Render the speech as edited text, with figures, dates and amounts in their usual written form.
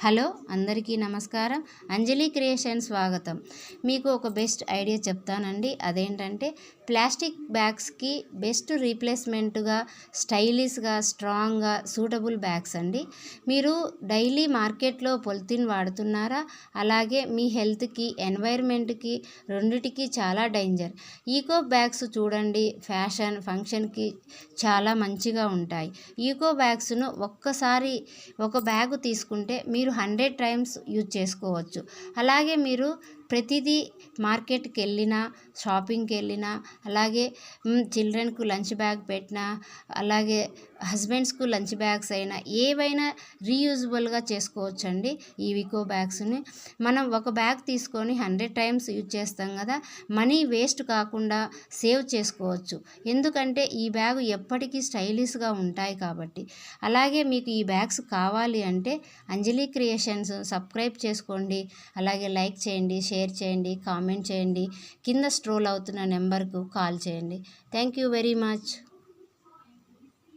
Hello అందరికీ నమస్కారం. అంజలి creation స్వాగతం. మీకు ఒక బెస్ట్ ఐడియా చెప్తానండి. అదేంటంటే ప్లాస్టిక్ బ్యాగ్స్కి బెస్ట్ రీప్లేస్మెంట్గా స్టైలిష్గా స్ట్రాంగ్గా సూటబుల్ బ్యాగ్స్ అండి. మీరు డైలీ మార్కెట్లో పొలిథిన్ వాడుతున్నారా? అలాగే మీ హెల్త్కి ఎన్వైర్న్మెంట్కి రెండిటికి చాలా డేంజర్. ఈకో బ్యాగ్స్ చూడండి, ఫ్యాషన్ ఫంక్షన్కి చాలా మంచిగా ఉంటాయి. ఈకో బ్యాగ్స్ను ఒక్కసారి ఒక బ్యాగ్ తీసుకుంటే మీరు 100 టైమ్స్ యూజ్ చేసుకోవచ్చు. అలాగే మీరు ప్రతిదీ మార్కెట్కి వెళ్ళినా, షాపింగ్కి వెళ్ళినా, అలాగే చిల్డ్రన్కు లంచ్ బ్యాగ్ పెట్టినా, అలాగే హస్బెండ్స్కు లంచ్ బ్యాగ్స్ అయినా ఏవైనా రీయూజబుల్గా చేసుకోవచ్చండి. ఈ వికో బ్యాగ్స్ని మనం ఒక బ్యాగ్ తీసుకొని 100 టైమ్స్ యూజ్ చేస్తాం కదా, మనీ వేస్ట్ కాకుండా సేవ్ చేసుకోవచ్చు. ఎందుకంటే ఈ బ్యాగ్ ఎప్పటికీ స్టైలిష్గా ఉంటాయి కాబట్టి. అలాగే మీకు ఈ బ్యాగ్స్ కావాలి అంటే అంజలి క్రియేషన్స్ సబ్స్క్రైబ్ చేసుకోండి. అలాగే లైక్ చేయండి, షేర్ చేయండి, కామెంట్ చేయండి. కింద స్క్రోల్ అవుతున్న నెంబర్కు కాల్ చేయండి. Thank you very much.